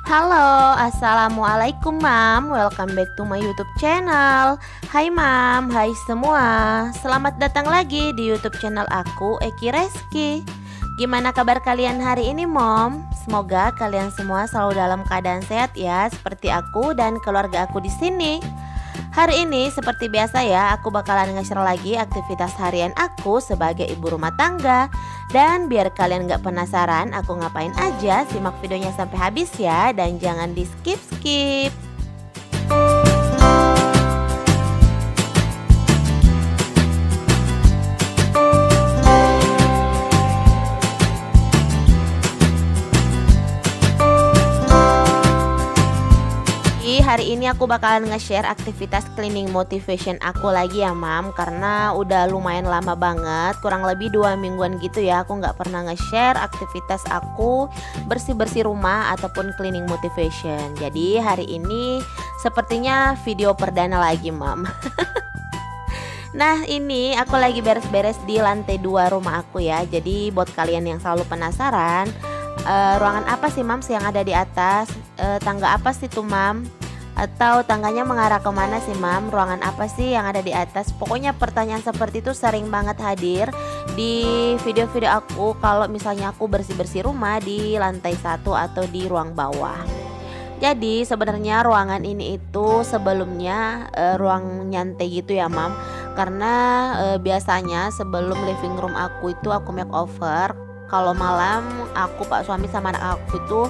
Halo, assalamualaikum mam. Welcome back to my YouTube channel. Hai mam, hai semua. Selamat datang lagi di YouTube channel aku, Eki Reski. Gimana kabar kalian hari ini mom? Semoga kalian semua selalu dalam keadaan sehat ya, seperti aku dan keluarga aku di sini. Hari ini seperti biasa ya, aku bakalan nge-share lagi aktivitas harian aku sebagai ibu rumah tangga. Dan biar kalian gak penasaran aku ngapain aja, simak videonya sampai habis ya, dan jangan di skip-skip. Hari ini aku bakalan nge-share aktivitas cleaning motivation aku lagi ya mam. Karena udah lumayan lama banget, kurang lebih 2 mingguan gitu ya, aku gak pernah nge-share aktivitas aku bersih-bersih rumah ataupun cleaning motivation. Jadi hari ini sepertinya video perdana lagi mam. Nah ini aku lagi beres-beres di lantai 2 rumah aku ya. Jadi buat kalian yang selalu penasaran, ruangan apa sih mams yang ada di atas, tangga apa sih tuh mam, atau tangganya mengarah kemana sih mam, ruangan apa sih yang ada di atas. Pokoknya pertanyaan seperti itu sering banget hadir di video-video aku kalau misalnya aku bersih-bersih rumah di lantai 1 atau di ruang bawah. Jadi sebenarnya ruangan ini itu sebelumnya ruang nyantai gitu ya mam. Karena biasanya sebelum living room aku itu aku makeover, kalau malam aku, pak suami sama anak aku itu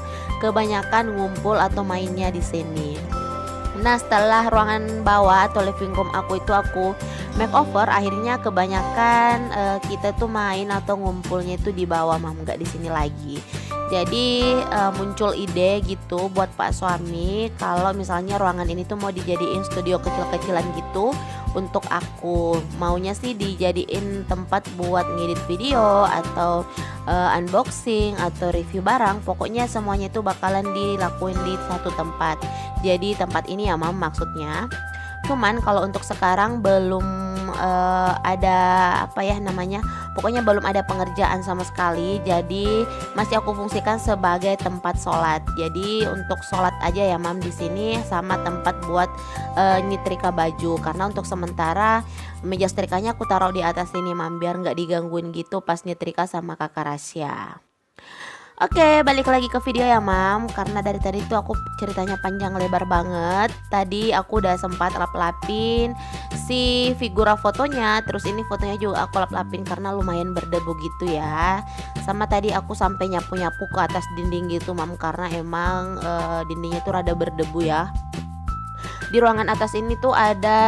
kebanyakan ngumpul atau mainnya di sini. Nah setelah ruangan bawah atau living room aku itu aku makeover, akhirnya kebanyakan kita tuh main atau ngumpulnya itu di bawah mam, nggak di sini lagi. Jadi muncul ide gitu buat pak suami kalau misalnya ruangan ini tuh mau dijadiin studio kecil-kecilan gitu untuk aku. Maunya sih dijadiin tempat buat ngedit video atau unboxing atau review barang. Pokoknya semuanya itu bakalan dilakuin di satu tempat. Jadi tempat ini ya mam maksudnya. Cuman kalau untuk sekarang belum ada apa ya namanya, pokoknya belum ada pengerjaan sama sekali. Jadi masih aku fungsikan sebagai tempat sholat. Jadi untuk sholat aja ya mam di sini, sama tempat buat nyetrika baju. Karena untuk sementara meja setrikanya aku taruh di atas sini mam, biar nggak digangguin gitu pas nyetrika sama kakak Rasya. Oke, balik lagi ke video ya mam. Karena dari tadi tuh aku ceritanya panjang lebar banget. Tadi aku udah sempat lap-lapin si figura fotonya. Terus ini fotonya juga aku lap-lapin karena lumayan berdebu gitu ya. Sama tadi aku sampai nyapu-nyapu ke atas dinding gitu mam, karena emang dindingnya tuh rada berdebu ya. Di ruangan atas ini tuh ada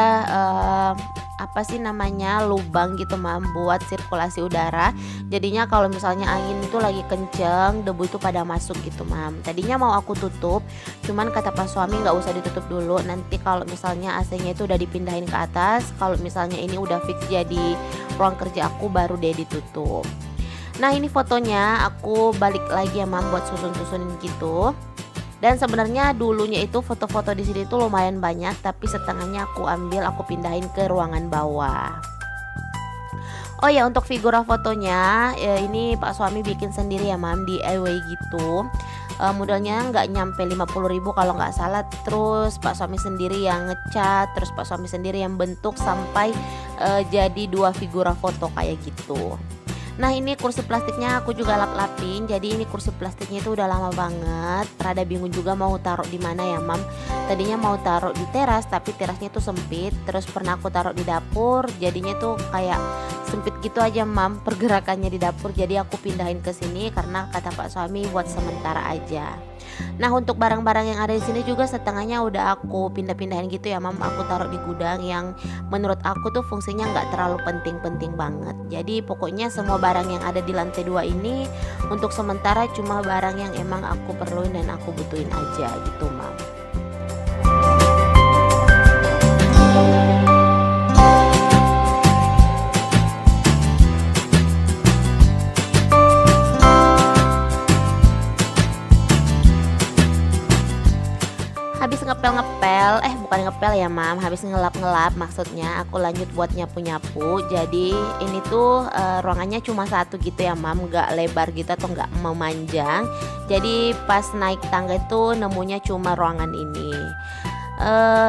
apa sih namanya, lubang gitu mam, buat sirkulasi udara. Jadinya kalau misalnya angin itu lagi kenceng, debu itu pada masuk gitu mam. Tadinya mau aku tutup, cuman kata pak suami nggak usah ditutup dulu, nanti kalau misalnya AC-nya itu udah dipindahin ke atas, kalau misalnya ini udah fix jadi ruang kerja aku, baru deh ditutup. Nah ini fotonya aku balik lagi ya mam buat susun-susunin gitu. Dan sebenarnya dulunya itu foto-foto di sini tuh lumayan banyak, tapi setengahnya aku ambil, aku pindahin ke ruangan bawah. Oh ya, untuk figura fotonya ini pak suami bikin sendiri ya mam, DIY gitu. Modelnya nggak nyampe 50.000 kalau nggak salah. Terus pak suami sendiri yang ngecat, terus pak suami sendiri yang bentuk sampai jadi 2 figura foto kayak gitu. Nah ini kursi plastiknya aku juga lap-lapin. Jadi ini kursi plastiknya itu udah lama banget, rada bingung juga mau taruh di mana ya mam. Tadinya mau taruh di teras, tapi terasnya tuh sempit. Terus pernah aku taruh di dapur, jadinya tuh kayak sempit gitu aja mam pergerakannya di dapur. Jadi aku pindahin ke sini karena kata pak suami buat sementara aja. Nah untuk barang-barang yang ada di sini juga setengahnya udah aku pindah-pindahin gitu ya mam. Aku taruh di gudang yang menurut aku tuh fungsinya nggak terlalu penting-penting banget. Jadi pokoknya semua barang yang ada di lantai 2 ini untuk sementara cuma barang yang emang aku perluin dan aku butuhin aja gitu mam. Habis ngepel-ngepel, bukan ngepel ya mam, habis ngelap-ngelap maksudnya aku lanjut buat nyapu-nyapu. Jadi ini tuh ruangannya cuma satu gitu ya mam, nggak lebar gitu atau nggak memanjang. Jadi pas naik tangga itu nemunya cuma ruangan ini.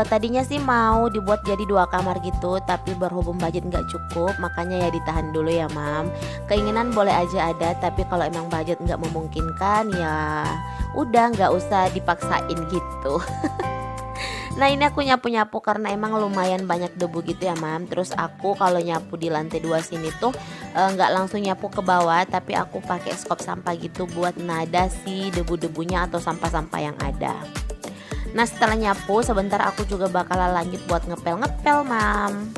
Tadinya sih mau dibuat jadi 2 kamar gitu, tapi berhubung budget nggak cukup, makanya ya ditahan dulu ya mam. Keinginan boleh aja ada, tapi kalau emang budget nggak memungkinkan ya udah nggak usah dipaksain gitu. Nah ini aku nyapu-nyapu karena emang lumayan banyak debu gitu ya mam. Terus aku kalau nyapu di lantai 2 sini tuh nggak langsung nyapu ke bawah, tapi aku pakai skop sampah gitu buat nada si debu-debunya atau sampah-sampah yang ada. Nah setelah nyapu sebentar aku juga bakalan lanjut buat ngepel-ngepel mam.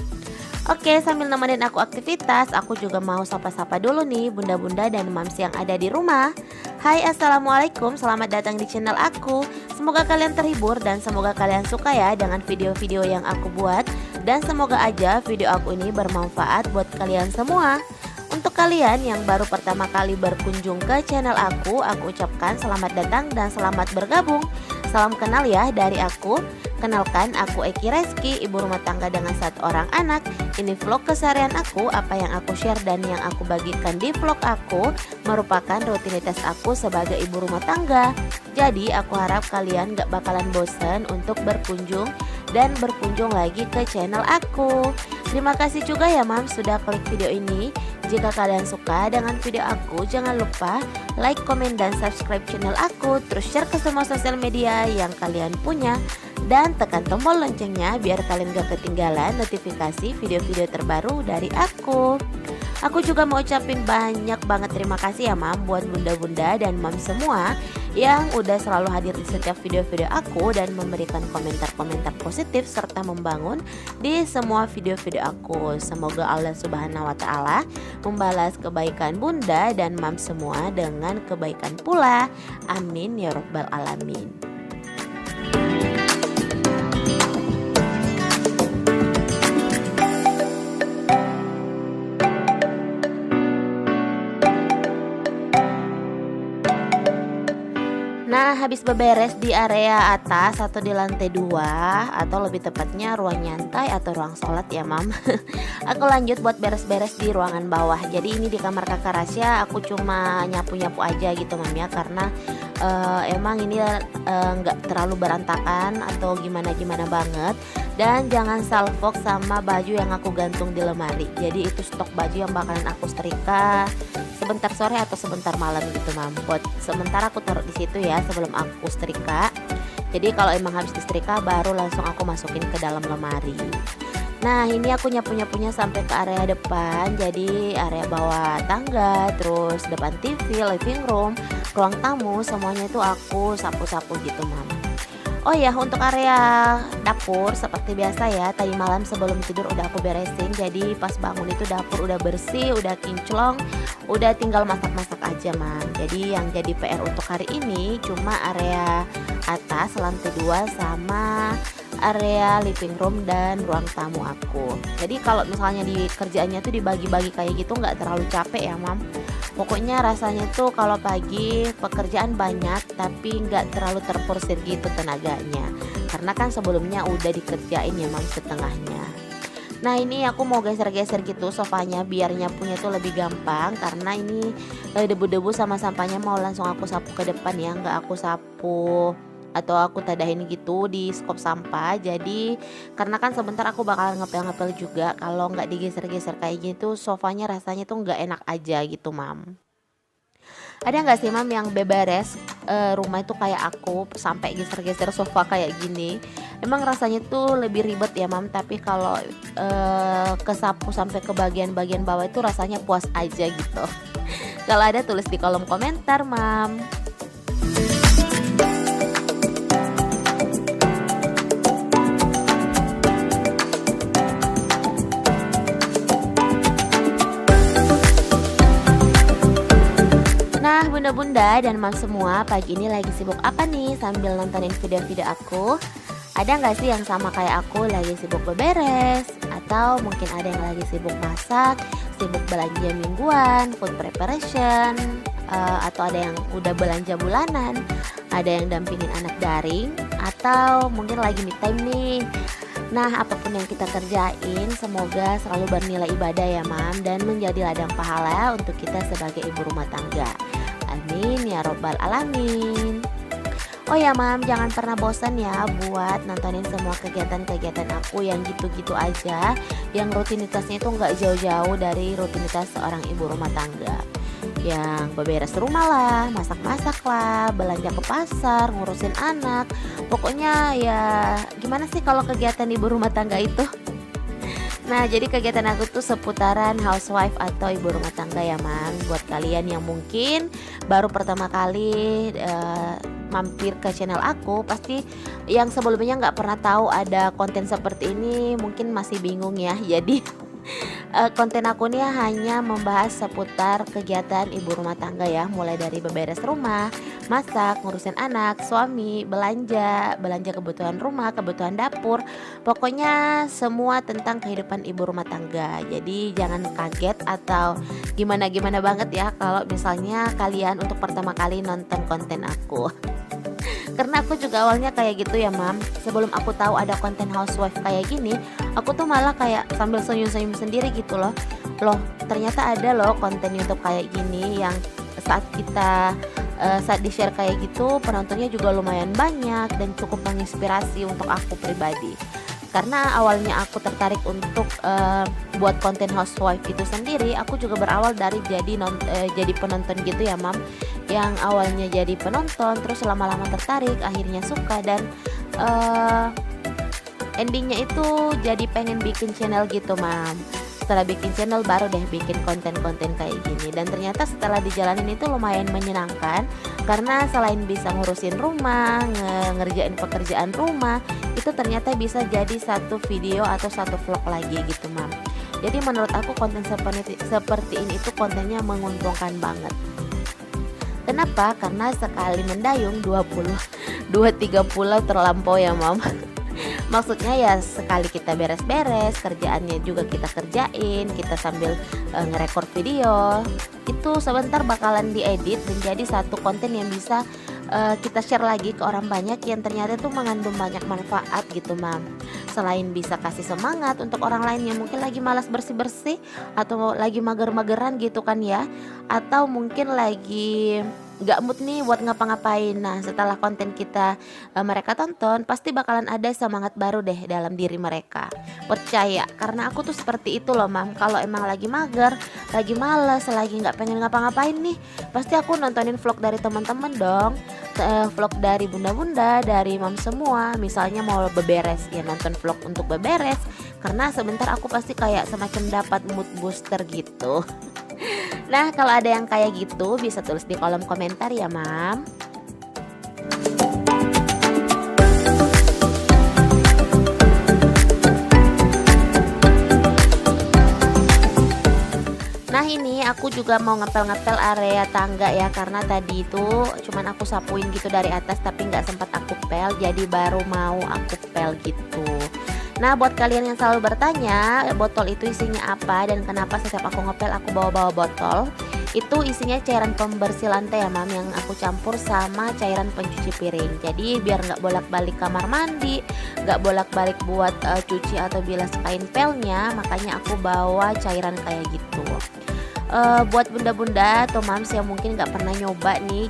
Oke, sambil nemenin aku aktivitas, aku juga mau sapa-sapa dulu nih bunda-bunda dan mams yang ada di rumah. Hai, assalamualaikum, selamat datang di channel aku. Semoga kalian terhibur dan semoga kalian suka ya dengan video-video yang aku buat. Dan semoga aja video aku ini bermanfaat buat kalian semua. Untuk kalian yang baru pertama kali berkunjung ke channel aku ucapkan selamat datang dan selamat bergabung. Salam kenal ya dari aku. Kenalkan, aku Eki Reski, ibu rumah tangga dengan 1 orang anak. Ini vlog keseharian aku, apa yang aku share dan yang aku bagikan di vlog aku merupakan rutinitas aku sebagai ibu rumah tangga. Jadi aku harap kalian gak bakalan bosan untuk berkunjung dan berkunjung lagi ke channel aku. Terima kasih juga ya mam sudah klik video ini. Jika kalian suka dengan video aku, jangan lupa like, komen, dan subscribe channel aku. Terus share ke semua sosial media yang kalian punya. Dan tekan tombol loncengnya biar kalian gak ketinggalan notifikasi video-video terbaru dari aku. Aku juga mau ucapin banyak banget terima kasih ya mam buat bunda-bunda dan mam semua yang udah selalu hadir di setiap video-video aku dan memberikan komentar-komentar positif serta membangun di semua video-video aku. Semoga Allah Subhanahu wa taala membalas kebaikan bunda dan mam semua dengan kebaikan pula. Amin ya rabbal alamin. Nah habis beberes di area atas atau di lantai 2 atau lebih tepatnya ruang nyantai atau ruang sholat ya mam. Aku lanjut buat beres-beres di ruangan bawah. Jadi ini di kamar kakak Rasya aku cuma nyapu-nyapu aja gitu mam ya. Karena emang ini nggak terlalu berantakan atau gimana-gimana banget. Dan jangan salfok sama baju yang aku gantung di lemari. Jadi itu stok baju yang bakalan aku setrika sebentar sore atau sebentar malam gitu mam. Buat sementara aku taruh di situ ya sebelum aku setrika. Jadi kalau emang habis disetrika baru langsung aku masukin ke dalam lemari. Nah ini aku nyapu-nyapunya sampai ke area depan. Jadi area bawah tangga, terus depan TV, living room, ruang tamu, semuanya itu aku sapu-sapu gitu mam. Oh ya untuk area dapur seperti biasa ya, tadi malam sebelum tidur udah aku beresin. Jadi pas bangun itu dapur udah bersih, udah kinclong, udah tinggal masak-masak aja mam. Jadi yang jadi PR untuk hari ini cuma area atas lantai 2 sama area living room dan ruang tamu aku. Jadi kalau misalnya di kerjaannya tuh dibagi-bagi kayak gitu nggak terlalu capek ya mam. Pokoknya rasanya tuh kalau pagi pekerjaan banyak tapi nggak terlalu terforsir gitu tenaganya. Karena kan sebelumnya udah dikerjain ya mam setengahnya. Nah ini aku mau geser-geser gitu sofanya biar nyapunya tuh lebih gampang. Karena ini debu-debu sama sampahnya mau langsung aku sapu ke depan ya, nggak aku sapu atau aku tadahin gitu di skop sampah. Jadi karena kan sebentar aku bakal ngepel-ngepel juga, kalau nggak digeser-geser kayak gitu sofanya rasanya tuh nggak enak aja gitu mam. Ada nggak sih mam yang beberes rumah itu kayak aku sampai geser-geser sofa kayak gini? Emang rasanya tuh lebih ribet ya mam, tapi kalau kesapu sampai ke bagian-bagian bawah itu rasanya puas aja gitu. Kalau ada tulis di kolom komentar mam. Nah bunda-bunda dan mam semua, pagi ini lagi sibuk apa nih sambil nontonin video-video aku? Ada nggak sih yang sama kayak aku lagi sibuk beberes? Atau mungkin ada yang lagi sibuk masak, sibuk belanja mingguan, food preparation, atau ada yang udah belanja bulanan, ada yang dampingin anak daring, atau mungkin lagi me time nih. Nah, apapun yang kita kerjain semoga selalu bernilai ibadah ya Mam, dan menjadi ladang pahala untuk kita sebagai ibu rumah tangga. Amin ya robbal alamin. Oh ya Mam, jangan pernah bosan ya buat nontonin semua kegiatan-kegiatan aku yang gitu-gitu aja, yang rutinitasnya itu nggak jauh-jauh dari rutinitas seorang ibu rumah tangga. Yang beberes rumah lah, masak-masak lah, belanja ke pasar, ngurusin anak. Pokoknya ya gimana sih kalau kegiatan ibu rumah tangga itu? Nah, jadi kegiatan aku tuh seputaran housewife atau ibu rumah tangga ya Mam. Buat kalian yang mungkin baru pertama kali mampir ke channel aku, pasti yang sebelumnya nggak pernah tahu ada konten seperti ini mungkin masih bingung ya. Jadi konten aku nih hanya membahas seputar kegiatan ibu rumah tangga ya, mulai dari beberes rumah, masak, ngurusin anak, suami, belanja kebutuhan rumah, kebutuhan dapur, pokoknya semua tentang kehidupan ibu rumah tangga. Jadi jangan kaget atau gimana-gimana banget ya kalau misalnya kalian untuk pertama kali nonton konten aku. Karena aku juga awalnya kayak gitu ya Mam. Sebelum aku tahu ada konten housewife kayak gini, aku tuh malah kayak sambil senyum-senyum sendiri gitu loh. Loh, ternyata ada loh konten YouTube kayak gini yang saat kita saat di-share kayak gitu, penontonnya juga lumayan banyak dan cukup menginspirasi untuk aku pribadi. Karena awalnya aku tertarik untuk buat konten housewife itu sendiri, aku juga berawal dari jadi penonton gitu ya Mam. Yang awalnya jadi penonton, terus lama-lama tertarik, akhirnya suka, dan endingnya itu jadi pengen bikin channel gitu Mam. Setelah bikin channel baru deh bikin konten-konten kayak gini, dan ternyata setelah dijalanin itu lumayan menyenangkan. Karena selain bisa ngurusin rumah, ngerjain pekerjaan rumah, itu ternyata bisa jadi satu video atau satu vlog lagi gitu Mam. Jadi menurut aku konten seperti ini itu kontennya menguntungkan banget. Kenapa? Karena sekali mendayung 2-3 pulau terlampau ya Mam. Maksudnya ya sekali kita beres-beres, kerjaannya juga kita kerjain, kita sambil ngerekord video, itu sebentar bakalan diedit menjadi satu konten yang bisa kita share lagi ke orang banyak, yang ternyata itu mengandung banyak manfaat gitu Mam. Selain bisa kasih semangat untuk orang lain yang mungkin lagi malas bersih-bersih atau lagi mager-mageran gitu kan ya, atau mungkin lagi gak mood nih buat ngapa-ngapain. Nah, setelah konten kita mereka tonton, pasti bakalan ada semangat baru deh dalam diri mereka. Percaya, karena aku tuh seperti itu loh Mam. Kalau emang lagi mager, lagi males, lagi gak pengen ngapa-ngapain nih, pasti aku nontonin vlog dari teman-teman dong. Vlog dari bunda-bunda, dari mam semua. Misalnya mau beberes, ya nonton vlog untuk beberes. Karena sebentar aku pasti kayak semacam dapat mood booster gitu. Nah, kalau ada yang kayak gitu bisa tulis di kolom komentar ya Mam. Nah, ini aku juga mau ngepel-ngepel area tangga ya, karena tadi itu cuman aku sapuin gitu dari atas tapi nggak sempat aku pel, jadi baru mau aku pel gitu. Nah, buat kalian yang selalu bertanya botol itu isinya apa dan kenapa setiap aku ngepel aku bawa-bawa botol, itu isinya cairan pembersih lantai ya Mam, yang aku campur sama cairan pencuci piring. Jadi biar nggak bolak-balik kamar mandi, nggak bolak-balik buat cuci atau bilas kain pelnya, makanya aku bawa cairan kayak gitu. Buat bunda-bunda atau mams yang mungkin nggak pernah nyoba nih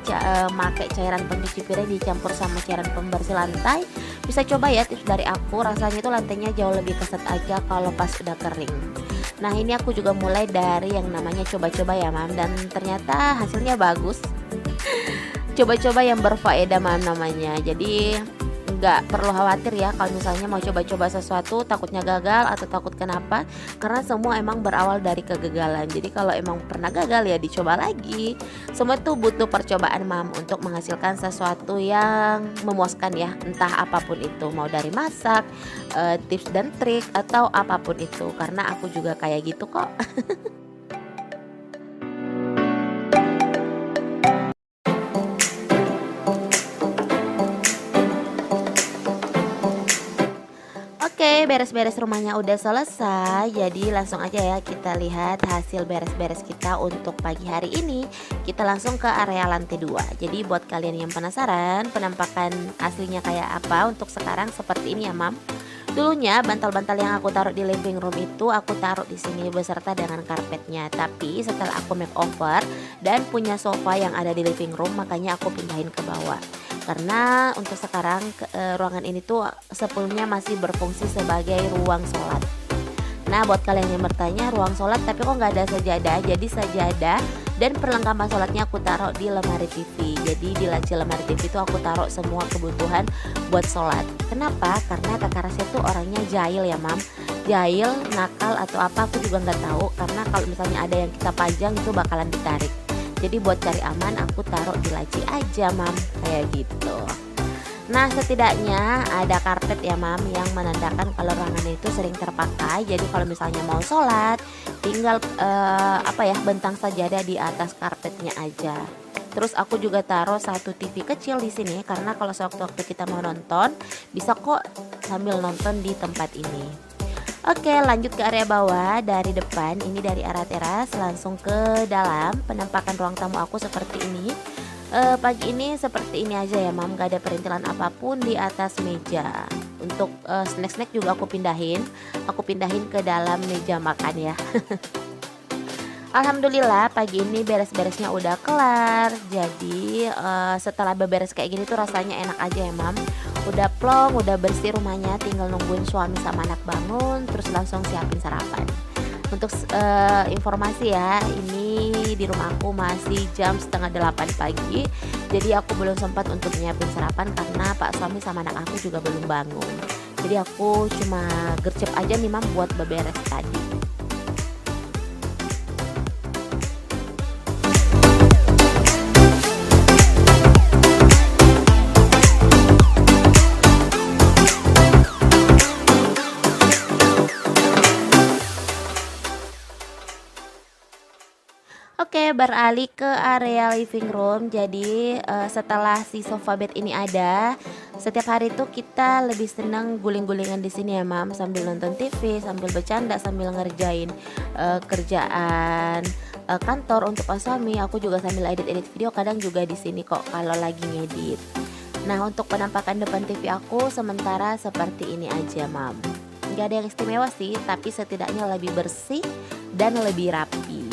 make cairan pencuci piring dicampur sama cairan pembersih lantai, bisa coba ya tips dari aku. Rasanya itu lantainya jauh lebih keset aja kalau pas udah kering. Nah, ini aku juga mulai dari yang namanya coba-coba ya Mam, dan ternyata hasilnya bagus. Coba-coba yang berfaedah Mam namanya. Jadi nggak perlu khawatir ya kalau misalnya mau coba-coba sesuatu takutnya gagal atau takut kenapa, karena semua emang berawal dari kegagalan. Jadi kalau emang pernah gagal ya dicoba lagi. Semua itu butuh percobaan Mam untuk menghasilkan sesuatu yang memuaskan ya, entah apapun itu, mau dari masak, tips dan trik atau apapun itu, karena aku juga kayak gitu kok. Oke, beres-beres rumahnya udah selesai. Jadi langsung aja ya kita lihat hasil beres-beres kita untuk pagi hari ini. Kita langsung ke area lantai 2. Jadi buat kalian yang penasaran penampakan aslinya kayak apa untuk sekarang seperti ini ya, Mam. Dulunya bantal-bantal yang aku taruh di living room itu aku taruh di sini beserta dengan karpetnya. Tapi setelah aku makeover dan punya sofa yang ada di living room, makanya aku pindahin ke bawah. Karena untuk sekarang ruangan ini tuh sepenuhnya masih berfungsi sebagai ruang sholat. Nah, buat kalian yang bertanya ruang sholat tapi kok nggak ada sajadah, jadi sajadah dan perlengkapan sholatnya aku taruh di lemari TV. Jadi di laci lemari TV itu aku taruh semua kebutuhan buat sholat. Kenapa? Karena kakak Rasya tuh orangnya jahil ya, Mam. Jahil, nakal atau apa aku juga nggak tahu. Karena kalau misalnya ada yang kita pajang itu bakalan ditarik. Jadi buat cari aman aku taruh di laci aja, Mam, kayak gitu. Nah, setidaknya ada karpet ya, Mam, yang menandakan kalau ruangan itu sering terpakai. Jadi kalau misalnya mau sholat tinggal bentang sajadah di atas karpetnya aja. Terus aku juga taruh satu TV kecil di sini karena kalau sewaktu-waktu kita mau nonton bisa kok sambil nonton di tempat ini. Oke, lanjut ke area bawah. Dari depan, ini dari arah teras langsung ke dalam. Penampakan ruang tamu aku seperti ini. Pagi ini seperti ini aja ya, Mam, gak ada perintilan apapun di atas meja. Untuk snack-snack juga aku pindahin ke dalam meja makan ya. Alhamdulillah pagi ini beres-beresnya udah kelar. Jadi setelah beberes kayak gini tuh rasanya enak aja ya, Mam. Udah plong, udah bersih rumahnya, tinggal nungguin suami sama anak bangun terus langsung siapin sarapan. Untuk informasi ya, ini di rumah aku masih jam setengah 8 pagi. Jadi aku belum sempat untuk nyiapin sarapan karena Pak suami sama anak aku juga belum bangun. Jadi aku cuma gercep aja nih, Mam, buat beberes tadi. Oke, beralih ke area living room. Jadi setelah si sofa bed ini ada, setiap hari tuh kita lebih senang guling-gulingan di sini ya, Mam, sambil nonton TV, sambil bercanda, sambil ngerjain kerjaan kantor untuk Pak suami. Aku juga sambil edit-edit video, kadang juga di sini kok kalau lagi ngedit. Nah, untuk penampakan depan TV aku sementara seperti ini aja, Mam. Gak ada yang istimewa sih, tapi setidaknya lebih bersih dan lebih rapi.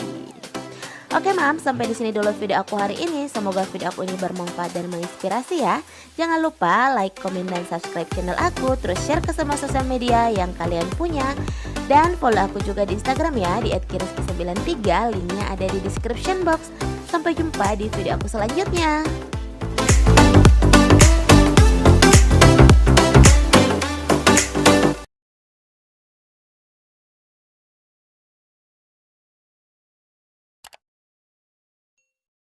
Oke, Mam, sampai di sini dulu video aku hari ini. Semoga video aku ini bermanfaat dan menginspirasi ya. Jangan lupa like, komen, dan subscribe channel aku. Terus share ke semua sosial media yang kalian punya. Dan follow aku juga di Instagram ya, di @kiriski93. Linknya ada di description box. Sampai jumpa di video aku selanjutnya.